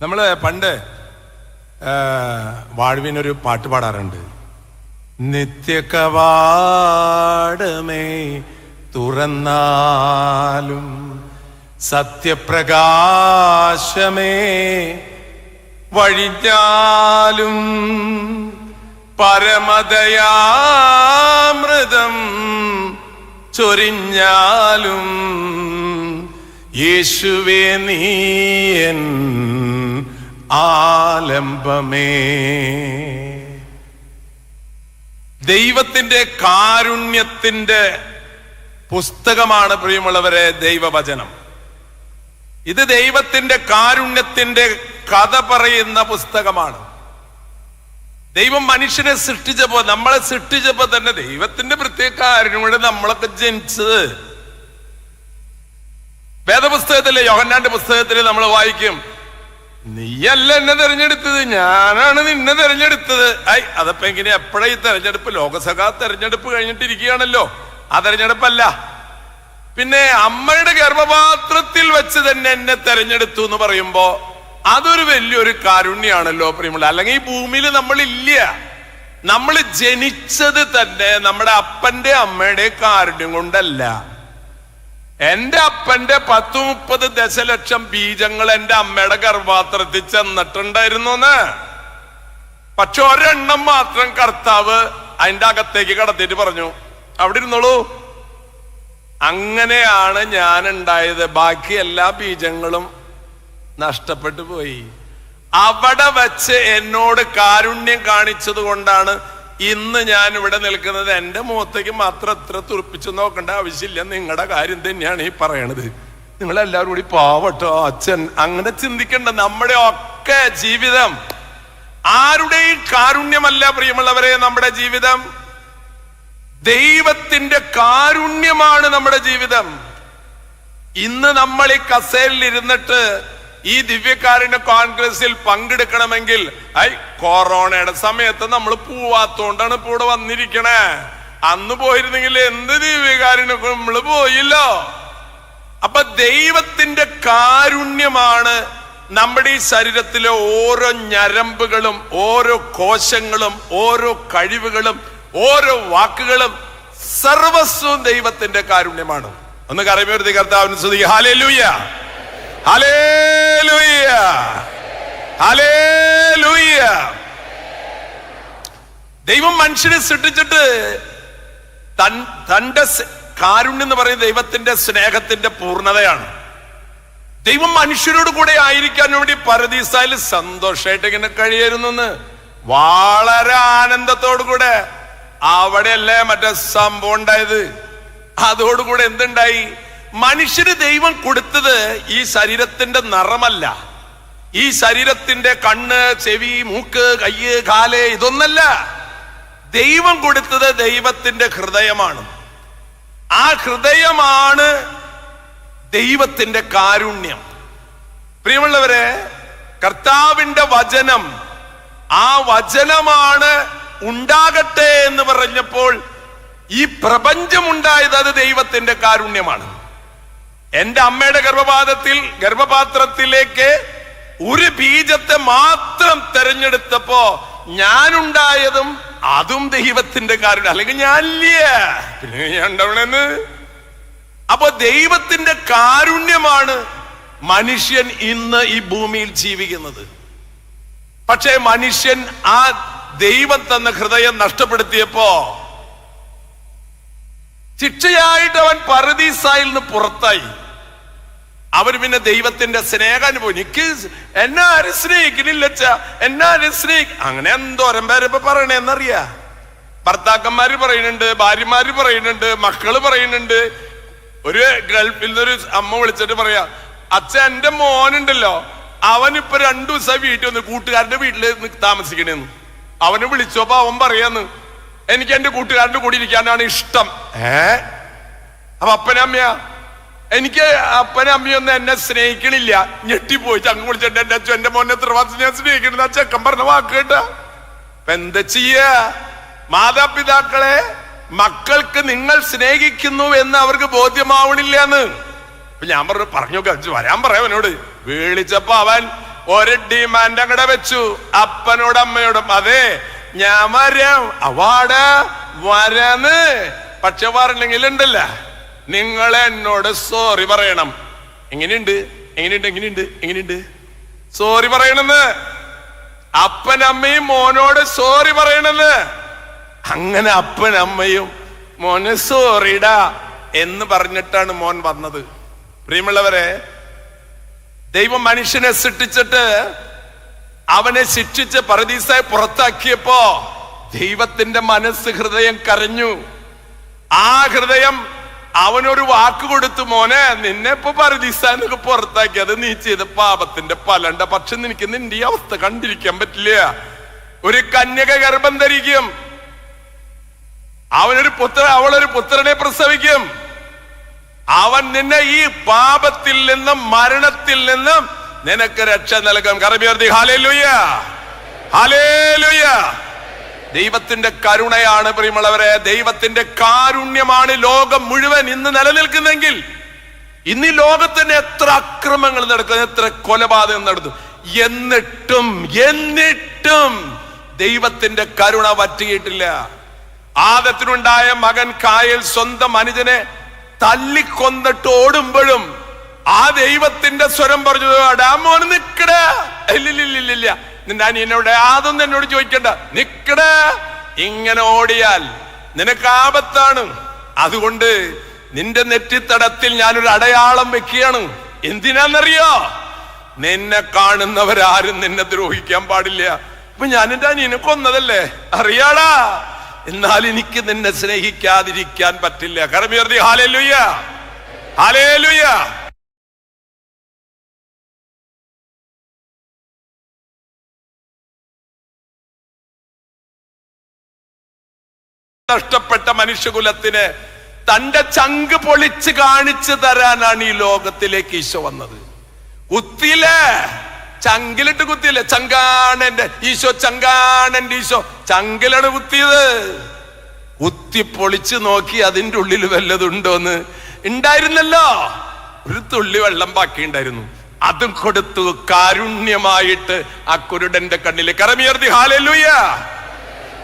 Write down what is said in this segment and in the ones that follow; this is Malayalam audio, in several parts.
നമ്മള് പണ്ട് വാഴ്വിനൊരു പാട്ട് പാടാറുണ്ട്. നിത്യകവാടമേ തുറന്നാലും സത്യപ്രകാശമേ വഴിഞ്ഞാലും പരമദയാമൃതം ചൊരിഞ്ഞാലും യേശുവേ നീയൻ ആലംബമേ. ദൈവത്തിന്റെ കാരുണ്യത്തിന്റെ പുസ്തകമാണ് പ്രിയമുള്ളവരെ ദൈവവചനം. ഇത് ദൈവത്തിന്റെ കാരുണ്യത്തിന്റെ കഥ പറയുന്ന പുസ്തകമാണ്. ദൈവം മനുഷ്യനെ സൃഷ്ടിച്ചപ്പോ, നമ്മളെ സൃഷ്ടിച്ചപ്പോ തന്നെ ദൈവത്തിന്റെ പ്രത്യേക കാരുണ്യം കൊണ്ട് നമ്മളൊക്കെ ജനിച്ചത്. വേദപുസ്തകത്തിലെ യോഹന്നാന്റെ പുസ്തകത്തിൽ നമ്മൾ വായിക്കും, നീയല്ല എന്നെ തെരഞ്ഞെടുത്തത്, ഞാനാണ് നിന്നെ തെരഞ്ഞെടുത്തത്. അതപ്പോ എങ്ങനെ എപ്പോഴാ ഈ തെരഞ്ഞെടുപ്പ്? ലോകസഭാ തെരഞ്ഞെടുപ്പ് കഴിഞ്ഞിട്ടിരിക്കുകയാണല്ലോ. ആ തെരഞ്ഞെടുപ്പല്ല. പിന്നെ അമ്മയുടെ ഗർഭപാത്രത്തിൽ വെച്ച് തന്നെ എന്നെ തെരഞ്ഞെടുത്തു എന്ന് പറയുമ്പോ അതൊരു വലിയൊരു കാരുണ്യാണല്ലോ പ്രിയമുള്ള. അല്ലെങ്കിൽ ഈ ഭൂമിയിൽ നമ്മളില്ല. നമ്മൾ ജനിച്ചത് തന്നെ നമ്മുടെ അപ്പന്റെ അമ്മയുടെ കാരുണ്യം കൊണ്ടല്ല. എന്റെ അപ്പന്റെ 10-30 ദശലക്ഷം ബീജങ്ങൾ എന്റെ അമ്മയുടെ ഗർഭപാത്രത്തിൽ ചെന്നിട്ടുണ്ടായിരുന്നു. പക്ഷെ ഒരെണ്ണം മാത്രം കർത്താവ് അതിന്റെ അകത്തേക്ക് കടത്തിയിട്ട് പറഞ്ഞു, അവിടെ ഇരുന്നോളൂ. അങ്ങനെയാണ് ഞാൻ ഉണ്ടായത്. ബാക്കി എല്ലാ ബീജങ്ങളും നഷ്ടപ്പെട്ടു പോയി. അവിടെ വെച്ച് എന്നോട് കാരുണ്യം കാണിച്ചത് കൊണ്ടാണ് ഇന്ന് ഞാൻ ഇവിടെ നിൽക്കുന്നത്. എന്റെ മുഖത്തേക്ക് മാത്രം എത്ര തുറപ്പിച്ചു നോക്കേണ്ട ആവശ്യമില്ല. നിങ്ങളുടെ കാര്യം തന്നെയാണ് ഈ പറയണത്. നിങ്ങളെല്ലാവരും കൂടി പാവട്ടോ അച്ഛൻ അങ്ങനെ ചിന്തിക്കേണ്ട. നമ്മുടെ ഒക്കെ ജീവിതം ആരുടെയും കാരുണ്യമല്ല പ്രിയമുള്ളവരെ. നമ്മുടെ ജീവിതം ദൈവത്തിന്റെ കാരുണ്യമാണ് നമ്മുടെ ജീവിതം. ഇന്ന് നമ്മൾ ഈ കസേരയിൽ ഇരുന്നിട്ട് ഈ ദിവ്യകാരുണ്യ കോൺഗ്രസിൽ പങ്കെടുക്കണമെങ്കിൽ കൊറോണയുടെ സമയത്ത് നമ്മൾ പോവാത്തോണ്ടാണ് ഇപ്പൊ ഇവിടെ വന്നിരിക്കണേ. അന്ന് പോയിരുന്നെങ്കിൽ എന്ത് ദിവ്യകാരുണ്യം നമ്മള് പോയില്ലോ. അപ്പൊ ദൈവത്തിന്റെ കാരുണ്യമാണ് നമ്മുടെ ഈ ശരീരത്തിലെ ഓരോ ഞരമ്പുകളും ഓരോ കോശങ്ങളും ഓരോ കഴിവുകളും ഓരോ വാക്കുകളും സർവസ്വവും ദൈവത്തിന്റെ കാരുണ്യമാണ്. ഒന്ന് കരമേർത്തി കർത്താവിനെ സ്തുതിക്കുക. Hallelujah, hallelujah, hallelujah. ദൈവം മനുഷ്യനെ സൃഷ്ടിച്ചിട്ട് തന്റെ കാരുണ്യം എന്ന് പറയുന്നത് ദൈവത്തിന്റെ സ്നേഹത്തിന്റെ പൂർണ്ണതയാണ്. ദൈവം മനുഷ്യരോട് കൂടെ ആയിരിക്കാൻ വേണ്ടി പരദീസായിൽ സന്തോഷമായിട്ട് ഇങ്ങനെ കഴിയായിരുന്നു. വളരെ ആനന്ദത്തോടു കൂടെ. അവിടെയല്ലേ മറ്റേ സംഭവം ഉണ്ടായത്. അതോടുകൂടെ എന്തുണ്ടായി? മനുഷ്യന് ദൈവം കൊടുത്തത് ഈ ശരീരത്തിന്റെ നിറമല്ല, ഈ ശരീരത്തിന്റെ കണ്ണ്, ചെവി, മൂക്ക്, കയ്യ്, കാല്, ഇതൊന്നല്ല. ദൈവം കൊടുത്തത് ദൈവത്തിന്റെ ഹൃദയമാണ്. ആ ഹൃദയമാണ് ദൈവത്തിന്റെ കാരുണ്യം. പ്രിയമുള്ളവരെ, കർത്താവിന്റെ വചനം, ആ വചനമാണ് ഉണ്ടാകട്ടെ എന്ന് പറഞ്ഞപ്പോൾ ഈ പ്രപഞ്ചം ഉണ്ടായത് അത് ദൈവത്തിന്റെ കാരുണ്യമാണ്. എന്റെ അമ്മയുടെ ഗർഭപാത്രത്തിലേക്ക് ഒരു ബീജത്തെ മാത്രം തെരഞ്ഞെടുത്തപ്പോ ഞാനുണ്ടായതും അതും ദൈവത്തിന്റെ കാരുണ്യം. അല്ലെങ്കിൽ ഞാനില്ല, പിന്നെ ഞാൻ ഉണ്ടാവണെന്ന്. അപ്പൊ ദൈവത്തിന്റെ കാരുണ്യമാണ് മനുഷ്യൻ ഇന്ന് ഈ ഭൂമിയിൽ ജീവിക്കുന്നത്. പക്ഷേ മനുഷ്യൻ ആ ദൈവം തന്ന ഹൃദയം നഷ്ടപ്പെടുത്തിയപ്പോ ശിക്ഷയായിട്ട് അവൻ പരദീസായിൽ നിന്ന് പുറത്തായി. അവന് പിന്നെ ദൈവത്തിന്റെ സ്നേഹാനുഭവം. എനിക്ക് എന്നെ ആരും സ്നേഹിക്കണില്ല, എന്നെ ആരും അങ്ങനെ എന്തോരം പേരിപ്പോ പറയണേന്നറിയാ. ഭർത്താക്കന്മാര് പറയുന്നുണ്ട്, ഭാര്യമാര് പറയുന്നുണ്ട്, മക്കള് പറയുന്നുണ്ട്. ഒരു ഗൾഫിൽ നിന്നൊരു അമ്മ വിളിച്ചിട്ട് പറയാ, അച്ഛൻ എന്റെ മോനുണ്ടല്ലോ, അവനിപ്പൊ 2 ദിവസം വീട്ടിൽ വന്ന് കൂട്ടുകാരന്റെ വീട്ടില് താമസിക്കണേന്ന്. അവനെ വിളിച്ചപ്പോ അവൻ പറയാന്ന്, എനിക്ക് എന്റെ കൂട്ടുകാരന്റെ കൂടെ ഇരിക്കാനാണ് ഇഷ്ടം. അപ്പൊ അപ്പനമ്മയാ, എനിക്ക് അപ്പനും അമ്മയൊന്നും എന്നെ സ്നേഹിക്കണില്ല. ഞെട്ടിപ്പോയി. ചങ്ങ് വിളിച്ചിട്ട് എന്റെ അച്ഛൻ എന്റെ മോനെ എത്ര മാസം ഞാൻ സ്നേഹിക്കണത് ആ ചെക്കൻ പറഞ്ഞ വാക്ക് കേട്ടാ. അപ്പൊ എന്താ ചെയ്യാ? മാതാപിതാക്കളെ, മക്കൾക്ക് നിങ്ങൾ സ്നേഹിക്കുന്നു എന്ന് അവർക്ക് ബോധ്യമാവണില്ല എന്ന്. അപ്പൊ ഞാൻ പറഞ്ഞു വരാൻ പറയാം അവനോട്. വിളിച്ചപ്പോ അവൻ ഒരു ഡിമാൻഡ് അങ്ങടെ വെച്ചു അപ്പനോടും അമ്മയോടും. അതെ, ഞാൻ വരാം, അവാട് വരാന്ന്. പക്ഷെ പറഞ്ഞെങ്കിൽ ഉണ്ടല്ല, നിങ്ങൾ എന്നോട് സോറി പറയണം. എങ്ങനെയുണ്ട് എങ്ങനെയുണ്ട് എങ്ങനെയുണ്ട് എങ്ങനെയുണ്ട് സോറി പറയണെന്ന്. അപ്പനമ്മയും മോനോട് സോറി പറയണെന്ന്. അങ്ങനെ അപ്പനമ്മയും മോന് സോറിടാ എന്ന് പറഞ്ഞിട്ടാണ് മോൻ വന്നത്. പ്രിയമുള്ളവരെ, ദൈവം മനുഷ്യനെ സൃഷ്ടിച്ചിട്ട് അവനെ ശിക്ഷിച്ച് പറുദീസായി പുറത്താക്കിയപ്പോ ദൈവത്തിന്റെ മനസ്സ്, ഹൃദയം കരഞ്ഞു. ആ ഹൃദയം അവനൊരു വാക്ക് കൊടുത്തു, മോനെ നിന്നെ ഇപ്പൊ പറുദീസാന്നൊക്കെ പുറത്താക്കി, അത് നീ ചെയ്ത പാപത്തിന്റെ ഫലണ്ട. പക്ഷെ നിനക്ക് നിന്റെ ഈ അവസ്ഥ കണ്ടിരിക്കാൻ പറ്റില്ല. ഒരു കന്യക ഗർഭം ധരിക്കും, അവളൊരു പുത്രനെ പ്രസവിക്കും. അവൻ നിന്നെ ഈ പാപത്തിൽ നിന്നും മരണത്തിൽ നിന്നും നിനക്ക് രക്ഷ നൽകും. കരമേർത്തി ഹല്ലേലൂയ, ഹല്ലേലൂയ. ദൈവത്തിന്റെ കരുണയാണ് പ്രിയമുള്ളവരെ, ദൈവത്തിന്റെ കാരുണ്യമാണ് ലോകം മുഴുവൻ ഇന്ന് നിലനിൽക്കുന്നെങ്കിൽ, ഇന്ന് ഈ ലോകത്തിന് എത്ര അക്രമങ്ങൾ നടക്കുന്നു, എത്ര കൊലപാതകം നടന്നു, എന്നിട്ടും ദൈവത്തിന്റെ കരുണ വറ്റിയിട്ടില്ല. ആദത്തിനുണ്ടായ മകൻ കായേൽ സ്വന്തം അനുജനെ തല്ലിക്കൊന്നിട്ട് ഓടുമ്പോഴും ആ ദൈവത്തിന്റെ സ്വരം പറഞ്ഞു, അടാ മോന് നിക്കട, ഇല്ലില്ല നിന്റെ അനിയനോട് അതൊന്നും എന്നോട് ചോദിക്കണ്ട, നിക്കട. ഇങ്ങനെ ഓടിയാൽ നിനക്ക് ആപത്താണ്. അതുകൊണ്ട് നിന്റെ നെറ്റിത്തടത്തിൽ ഞാനൊരു അടയാളം വെക്കുകയാണ്. എന്തിനാന്നറിയോ? നിന്നെ കാണുന്നവരാരും നിന്നെ ദ്രോഹിക്കാൻ പാടില്ല. അപ്പൊ ഞാൻ എന്റെ അനിയനെ കൊന്നതല്ലേ, അറിയാടാ. എന്നാൽ എനിക്ക് നിന്നെ സ്നേഹിക്കാതിരിക്കാൻ പറ്റില്ല. കരമേർത്തി ഹല്ലേലൂയ, ഹല്ലേലൂയ. നഷ്ടപ്പെട്ട മനുഷ്യകുലത്തിന് തന്റെ ചങ്ക് പൊളിച്ച് കാണിച്ചു തരാനാണ് ഈ ലോകത്തിലേക്ക് ഈശോ വന്നത്. കുത്തിയില്ലേ, ചങ്കിലിട്ട് കുത്തിയില്ലേ, ചങ്കാണെന്റെ ഈശോ, ചങ്കാണെന്റെ ഈശോ, ചങ്കിലാണ് കുത്തിയത്. കുത്തി പൊളിച്ച് നോക്കി അതിന്റെ ഉള്ളിൽ വല്ലതുണ്ടോന്ന്. ഉണ്ടായിരുന്നല്ലോ, ഒരു തുള്ളി വെള്ളം ബാക്കി ഉണ്ടായിരുന്നു. അതും കൊടുത്തു കാരുണ്യമായിട്ട് ആ കുരുടന്റെ കണ്ണില്. കരമേർത്തി ഹല്ലേലൂയ,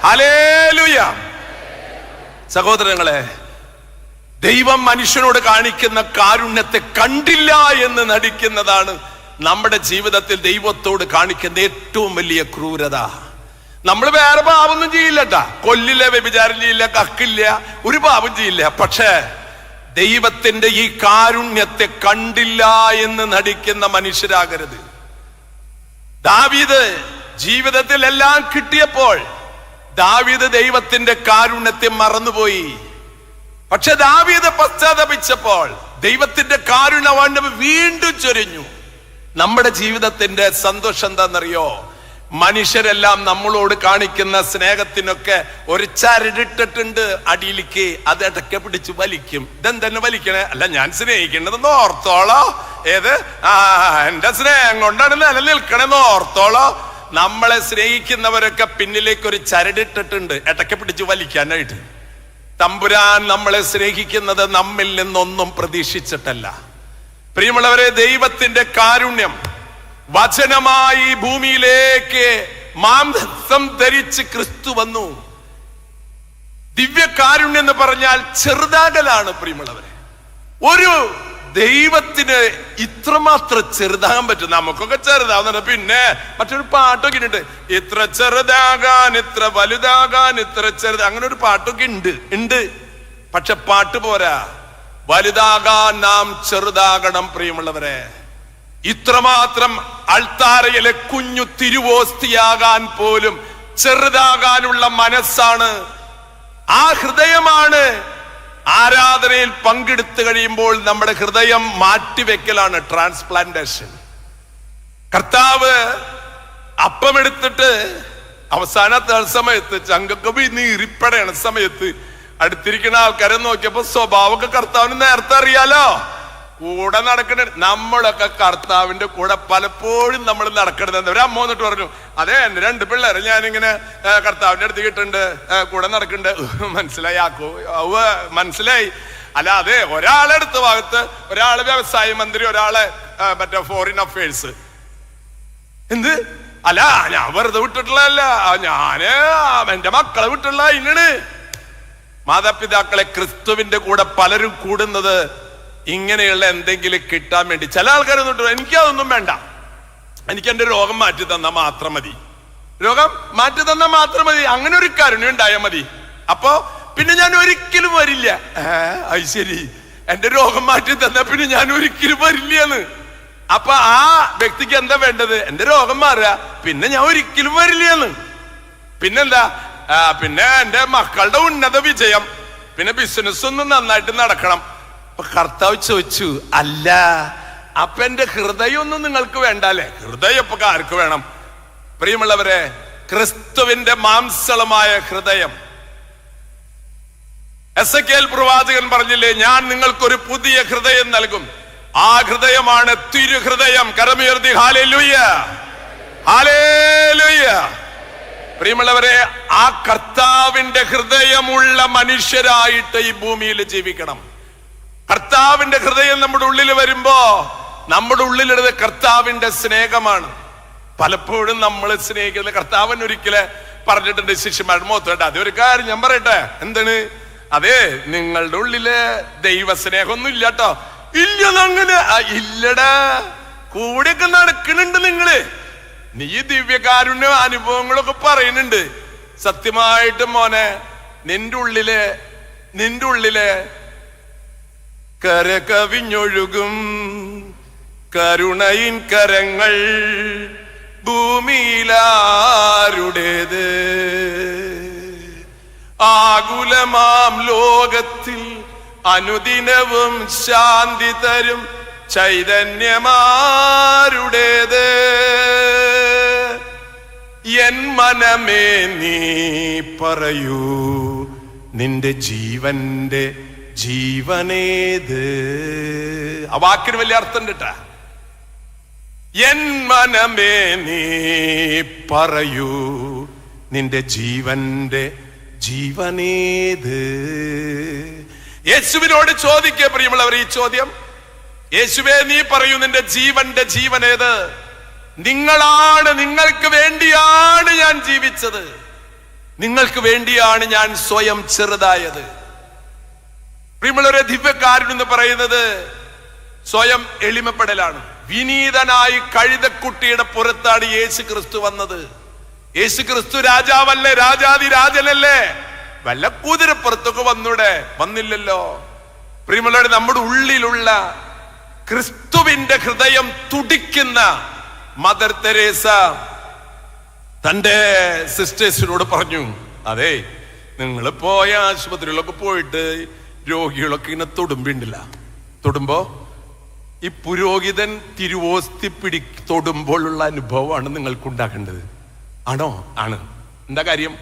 ഹല്ലേലൂയ. സഹോദരങ്ങളെ, ദൈവം മനുഷ്യനോട് കാണിക്കുന്ന കാരുണ്യത്തെ കണ്ടില്ല എന്ന് നടിക്കുന്നതാണ് നമ്മുടെ ജീവിതത്തിൽ ദൈവത്തോട് കാണിക്കുന്ന ഏറ്റവും വലിയ ക്രൂരത. നമ്മൾ വേറെ പാപമൊന്നും ചെയ്യില്ലട്ടാ, കൊല്ലില്ല, വ്യഭിചാരം ചെയ്യില്ല, കക്കില്ല, ഒരു പാപം ചെയ്യില്ല. പക്ഷേ ദൈവത്തിന്റെ ഈ കാരുണ്യത്തെ കണ്ടില്ല എന്ന് നടിക്കുന്ന മനുഷ്യരാകരുത്. ദാവീദ് ജീവിതത്തിൽ എല്ലാം കിട്ടിയപ്പോൾ ദാവീദ് ദൈവത്തിന്റെ കാരുണ്യത്തെ മറന്നുപോയി. പക്ഷെ ദാവീദ് പശ്ചാത്തപിച്ചപ്പോൾ ദൈവത്തിന്റെ കാരുണ്യം അവന്റെ വീണ്ടും ചൊരിഞ്ഞു. നമ്മുടെ ജീവിതത്തിന്റെ സന്തോഷം എന്താണെന്നറിയോ? മനുഷ്യരെല്ലാം നമ്മളോട് കാണിക്കുന്ന സ്നേഹത്തിനൊക്കെ ഒരു ചരടിട്ടിട്ടുണ്ട് അടിയിലേക്ക്, അത് ഇടയ്ക്ക് പിടിച്ച് വലിക്കും. ഇതെന്തെന്നെ വലിക്കണേ? അല്ല, ഞാൻ സ്നേഹിക്കേണ്ടതെന്ന് ഓർത്തോളോ. ഏത് എന്റെ സ്നേഹം കൊണ്ടാണ് നിലനിൽക്കണെന്ന് ഓർത്തോളോ. നമ്മളെ സ്നേഹിക്കുന്നവരൊക്കെ പിന്നിലേക്ക് ഒരു ചരടിട്ടിട്ടുണ്ട് ഇടയ്ക്ക് പിടിച്ച് വലിക്കാനായിട്ട്. തമ്പുരാൻ നമ്മളെ സ്നേഹിക്കുന്നത് നമ്മിൽ നിന്നൊന്നും പ്രതീക്ഷിച്ചിട്ടല്ല. പ്രിയമുള്ളവരെ, ദൈവത്തിന്റെ കാരുണ്യം വചനമായി ഭൂമിയിലേക്ക് മാംസം ധരിച്ച് ക്രിസ്തു വന്നു. ദിവ്യകാരുണ്യം എന്ന് പറഞ്ഞാൽ ചെറുതാകലാണ്. പ്രിയമുള്ളവരെ, ഒരു ദൈവത്തിന് ഇത്രമാത്രം ചെറുതാകാൻ പറ്റും. നമുക്കൊക്കെ ചെറുതാവുന്നുണ്ട്. പിന്നെ മറ്റൊരു പാട്ടൊക്കെ ഉണ്ട്, ഇത്ര ചെറുതാകാൻ, ഇത്ര വലുതാകാൻ, ഇത്ര അങ്ങനെ ഒരു പാട്ടൊക്കെ ഉണ്ട്. പക്ഷെ പാട്ട് പോരാ, വലുതാകാൻ നാം ചെറുതാകണം. പ്രിയമുള്ളവരെ, ഇത്രമാത്രം അൾത്താരയിലെ കുഞ്ഞു തിരുവോസ്തിയാകാൻ പോലും ചെറുതാകാനുള്ള മനസ്സാണ്, ആ ഹൃദയമാണ് ആരാധനയിൽ പങ്കെടുത്തു കഴിയുമ്പോൾ നമ്മുടെ ഹൃദയം മാറ്റിവെക്കലാണ് ട്രാൻസ്പ്ലാന്റേഷൻ. കർത്താവ് അപ്പമെടുത്തിട്ട് അവസാനത്തെ സമയത്ത് ചങ്കൊക്കെ നീറിപ്പടയണ സമയത്ത് അടുത്തിരിക്കുന്ന ആൾക്കാരെ നോക്കിയപ്പോ സ്വഭാവമൊക്കെ കർത്താവിന് നേരത്തെ അറിയാലോ. കൂടെ നടക്കണ നമ്മളൊക്കെ കർത്താവിന്റെ കൂടെ പലപ്പോഴും നമ്മൾ നടക്കണത്. ഒരു അമ്മ വന്നിട്ട് പറഞ്ഞു, അതെ എന്റെ 2 പിള്ളേരെ ഞാനിങ്ങനെ കർത്താവിന്റെ അടുത്ത് കിട്ടുന്നുണ്ട്, കൂടെ നടക്കുന്നുണ്ട്. മനസ്സിലായി ആക്കോ? മനസ്സിലായി. അല്ല, അതെ, ഒരാളെടുത്ത ഭാഗത്ത് ഒരാള് വ്യവസായ മന്ത്രി, ഒരാളെ മറ്റേ ഫോറിൻ അഫയേഴ്സ്. എന്ത്? അല്ല, ഞാൻ വെറുതെ വിട്ടിട്ടുള്ളതല്ല, ഞാന് എന്റെ മക്കളെ വിട്ടുള്ള ഇന്നാണ്. മാതാപിതാക്കളെ ക്രിസ്തുവിന്റെ കൂടെ പലരും കൂടുന്നത് ഇങ്ങനെയുള്ള എന്തെങ്കിലും കിട്ടാൻ വേണ്ടി. ചില ആൾക്കാരൊന്നും എനിക്കതൊന്നും വേണ്ട, എനിക്ക് എന്റെ രോഗം മാറ്റി തന്നാൽ മാത്രം മതി, രോഗം മാറ്റി തന്നാൽ മാത്രം മതി, അങ്ങനെ ഒരു കാരുണ്യം ഉണ്ടായാൽ മതി. അപ്പോ പിന്നെ ഞാൻ ഒരിക്കലും വരില്ല. അത് ശരി, എന്റെ രോഗം മാറ്റി തന്നാ പിന്നെ ഞാൻ ഒരിക്കലും വരില്ലെന്ന്. അപ്പൊ ആ വ്യക്തിക്ക് എന്താ വേണ്ടത്? എന്റെ രോഗം മാറുക, പിന്നെ ഞാൻ ഒരിക്കലും വരില്ലെന്ന്. പിന്നെന്താ? പിന്നെ എന്റെ മക്കളുടെ ഉന്നത വിജയം, പിന്നെ ബിസിനസ് ഒന്നും നന്നായിട്ട് നടക്കണം. അപ്പൊ കർത്താവ് ചോദിച്ചു, അല്ല അപ്പൊ എന്റെ ഹൃദയം ഒന്നും നിങ്ങൾക്ക് വേണ്ട അല്ലേ? ഹൃദയം ഇപ്പൊ ആർക്ക് വേണം? പ്രിയമുള്ളവരെ, ക്രിസ്തുവിന്റെ മാംസളമായ ഹൃദയം. എസെക്കിയേൽ പ്രവാചകൻ പറഞ്ഞില്ലേ, ഞാൻ നിങ്ങൾക്കൊരു പുതിയ ഹൃദയം നൽകും. ആ ഹൃദയമാണ് തിരുഹൃദയം. കരമുയർത്തി ഹല്ലേലൂയ, ഹല്ലേലൂയ. പ്രിയമുള്ളവരെ, ആ കർത്താവിന്റെ ഹൃദയമുള്ള മനുഷ്യരായിട്ട് ഈ ഭൂമിയിൽ ജീവിക്കണം. കർത്താവിന്റെ ഹൃദയം നമ്മുടെ ഉള്ളിൽ വരുമ്പോ നമ്മുടെ ഉള്ളിലുള്ളത് കർത്താവിന്റെ സ്നേഹമാണ്. പലപ്പോഴും നമ്മൾ സ്നേഹിക്കുന്ന കർത്താവിന് ഒരിക്കലെ പറഞ്ഞിട്ടുണ്ട് ശിഷ്യന്മാരുടെ മുഖത്തോട്ട്, അതൊരു കാര്യം ഞാൻ പറയട്ടെ. എന്താണ്? അതെ, നിങ്ങളുടെ ഉള്ളില് ദൈവസ്നേഹമൊന്നും ഇല്ലാട്ടോ. ഇല്ലതങ്ങനെ ഇല്ലടാ, കൂടെയൊക്കെ നടക്കുന്നുണ്ട് നിങ്ങള്. നീ ദിവ്യകാരുണ്യ അനുഭവങ്ങളൊക്കെ പറയുന്നുണ്ട്. സത്യമായിട്ടും മോനെ, നിന്റെ ഉള്ളിലെ കരകവിഞ്ഞൊഴുകും കരുണയിൻ കരങ്ങൾ ഭൂമിയിലാരുടേത്? ആകുലമാം ലോകത്തിൽ അനുദിനവും ശാന്തി തരും ചൈതന്യമാരുടേത്? എൻ മനമേ നീ പറയൂ, നിന്റെ ജീവന്റെ ജീവനേത്? ആ വാക്കിന് വലിയ അർത്ഥം കേട്ടാ. എൻ മനമേ നീ പറയൂ, നിന്റെ ജീവന്റെ ജീവനേത്? യേശുവിനോട് ചോദിക്കുക പ്രിയമുള്ളവർ ഈ ചോദ്യം. യേശുവേ, നീ പറയൂ, നിന്റെ ജീവന്റെ ജീവനേത്? നിങ്ങൾക്ക് വേണ്ടിയാണ് ഞാൻ ജീവിച്ചത്, നിങ്ങൾക്ക് വേണ്ടിയാണ് ഞാൻ സ്വയം ചെറുതായത്. പ്രിയമുള്ളവരെ, ദിവ്യകാരുണ്യം എന്ന് പറയുന്നത് സ്വയം എളിമപ്പെടലാണ്. വിനീതനായി കഴുതക്കുട്ടിയുടെ പുറത്താണ് യേശു ക്രിസ്തു വന്നത്. യേശു ക്രിസ്തു രാജാവല്ലേ, രാജാതി രാജനല്ലേ? വല്ല കുതിരപ്പുറത്തൊക്കെ വന്നൂടെ? വന്നില്ലല്ലോ. പ്രിയമുള്ളവരെ, നമ്മുടെ ഉള്ളിലുള്ള ക്രിസ്തുവിന്റെ ഹൃദയം തുടിക്കുന്ന മദർ തെരേസ തന്റെ സിസ്റ്റേഴ്സിനോട് പറഞ്ഞു, അതെ, നിങ്ങൾ പോയ ആശുപത്രികളൊക്കെ പോയിട്ട് രോഗികളൊക്കെ ഇങ്ങനെ തൊടുമ്പിണ്ടില്ല, തൊടുമ്പോ ഈ പുരോഹിതൻ തിരുവോസ്തി തൊടുമ്പോഴുള്ള അനുഭവമാണ് നിങ്ങൾക്കുണ്ടാക്കേണ്ടത്. ആണോ? ആണ്. എന്താ കാര്യം?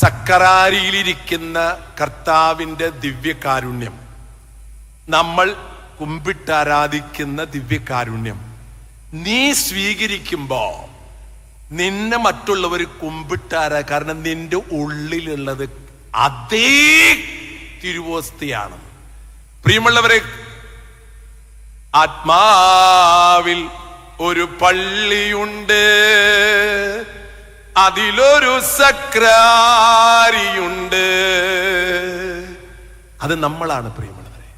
സക്കറാരിയിലിരിക്കുന്ന കർത്താവിന്റെ ദിവ്യകാരുണ്യം, നമ്മൾ കുമ്പിട്ടാരാധിക്കുന്ന ദിവ്യകാരുണ്യം നീ സ്വീകരിക്കുമ്പോ നിന്നെ മറ്റുള്ളവർ കുമ്പിട്ടാരാ. കാരണം നിന്റെ ഉള്ളിലുള്ളത് അതേ തിരുവോസ്തിയാണ്. പ്രിയമുള്ളവരെ, ആത്മാവിൽ ഒരു പള്ളിയുണ്ട്, അതിലൊരു സക്രാരിയുണ്ട്. അത് നമ്മളാണ് പ്രിയമുള്ളവരെ.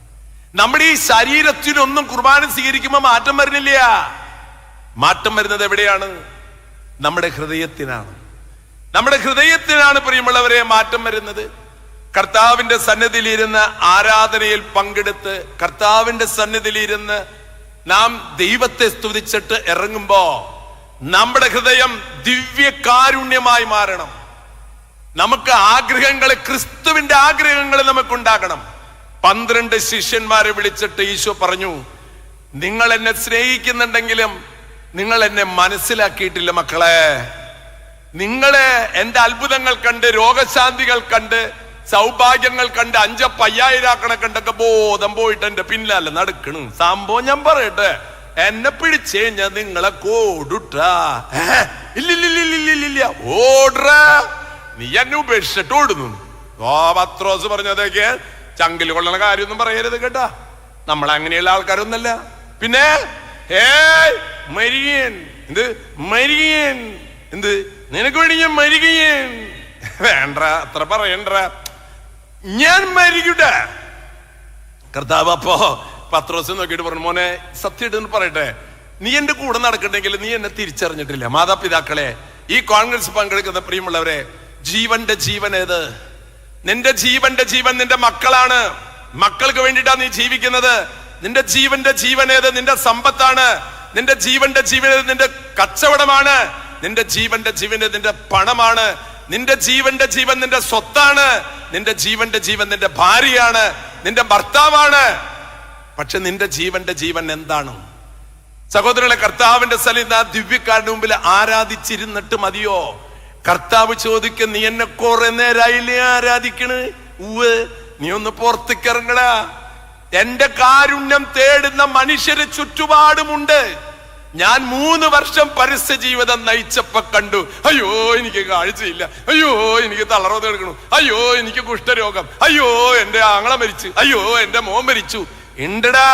നമ്മുടെ ഈ ശരീരത്തിനൊന്നും കുർബാന സ്വീകരിക്കുമ്പോൾ മാറ്റം വരുന്നില്ല. മാറ്റം വരുന്നത് എവിടെയാണ്? നമ്മുടെ ഹൃദയത്തിനാണ്. നമ്മുടെ ഹൃദയത്തിനാണ് പ്രിയമുള്ളവരെ മാറ്റം വരുന്നത്. കർത്താവിന്റെ സന്നിധിയിലിരുന്ന് ആരാധനയിൽ പങ്കെടുത്ത് കർത്താവിന്റെ സന്നിധിയിലിരുന്ന് നാം ദൈവത്തെ സ്തുതിച്ചിട്ട് ഇറങ്ങുമ്പോ നമ്മുടെ ഹൃദയം ദിവ്യകാരുണ്യമായി മാറണം. നമുക്ക് ആഗ്രഹങ്ങൾ, ക്രിസ്തുവിന്റെ ആഗ്രഹങ്ങൾ നമുക്കുണ്ടാകണം. 12 ശിഷ്യന്മാരെ വിളിച്ചിട്ട് ഈശോ പറഞ്ഞു, നിങ്ങൾ എന്നെ സ്നേഹിക്കുന്നുണ്ടെങ്കിലും നിങ്ങൾ എന്നെ മനസ്സിലാക്കിയിട്ടില്ല മക്കളെ. നിങ്ങളെ എന്റെ അത്ഭുതങ്ങൾ കണ്ട്, രോഗശാന്തികൾ കണ്ട്, സൗഭാഗ്യങ്ങൾ കണ്ട് 5,000 കണ്ടൊക്കെ ബോധം പോയിട്ട് എന്റെ പിന്നാലെ നടക്കണ്. സംഭവം ഞാൻ പറയട്ടെ, എന്നെ പിടിച്ച് കഴിഞ്ഞാൽ നിങ്ങളെ കോടുട്ടാ. ഇല്ലില്ലില്ലില്ലില്ല, ഓടുറ, നീ എന്നെ ഉപേക്ഷിച്ചിട്ട് ഓടുന്നു. പത്രോസ് പറഞ്ഞതൊക്കെ ചങ്കിൽ കൊള്ളണ കാര്യമൊന്നും പറയരുത് കേട്ടാ. നമ്മളങ്ങനെയുള്ള ആൾക്കാരൊന്നല്ല. പിന്നെ മരികയൻ എന്ത് മരികയൻ എന്ത് നിനക്ക് വേണ്ടി ഞാൻ മരികയൻ. വേണ്ട, അത്ര പറയണ്ട, ഞാൻ മരിക്കട്ട. കർത്താവ് അപ്പോ പത്രോസ് നോക്കിയിട്ട് പറഞ്ഞു, മോനെ സത്യമായിട്ട് പറയട്ടെ, നീ എന്റെ കൂടെ നടക്കണ്ടെങ്കിൽ നീ എന്നെ തിരിച്ചറിഞ്ഞിട്ടില്ല. മാതാപിതാക്കളെ, ഈ കോൺഗ്രസ് പങ്കെടുക്കുന്ന പ്രിയമുള്ളവരെ, ജീവന്റെ ജീവൻ ഏത്? നിന്റെ ജീവന്റെ ജീവൻ നിന്റെ മക്കളാണ്. മക്കൾക്ക് വേണ്ടിയിട്ടാണ് നീ ജീവിക്കുന്നത്. നിന്റെ ജീവന്റെ ജീവൻ ഏത്? നിന്റെ സമ്പത്താണ്. നിന്റെ ജീവന്റെ ജീവൻ ഏത്? നിന്റെ കച്ചവടമാണ്. നിന്റെ ജീവന്റെ ജീവൻ നിന്റെ പണമാണ്. നിന്റെ ജീവന്റെ ജീവൻ നിന്റെ സ്വത്താണ്. നിന്റെ ജീവന്റെ ജീവൻ നിന്റെ ഭാര്യയാണ്, നിന്റെ ഭർത്താവാണ്. പക്ഷെ നിന്റെ ജീവന്റെ ജീവൻ എന്താണ്? സഹോദരങ്ങളെ, കർത്താവിന്റെ സ്ഥലം ആ ദിവ്യക്കാരന്റെ മുമ്പിൽ ആരാധിച്ചിരുന്നിട്ട് മതിയോ? കർത്താവ് ചോദിക്കും, നീ എന്നെ കുറെ നേരായില്ലേ ആരാധിക്കണ്? നീ ഒന്ന് പുറത്തേക്ക് ഇറങ്ങടാ. എന്റെ കാരുണ്യം തേടുന്ന മനുഷ്യര് ചുറ്റുപാടുമുണ്ട്. ഞാൻ 3 വർഷം പരസ്യ ജീവിതം നയിച്ചപ്പോ കണ്ടു, അയ്യോ എനിക്ക് കാഴ്ചയില്ല, അയ്യോ എനിക്ക് തളർന്നു എടുക്കണു, അയ്യോ എനിക്ക് കുഷ്ഠരോഗം, അയ്യോ എന്റെ ആങ്ങള മരിച്ചു, അയ്യോ എന്റെ മോൻ മരിച്ചു. ഉണ്ടടാ,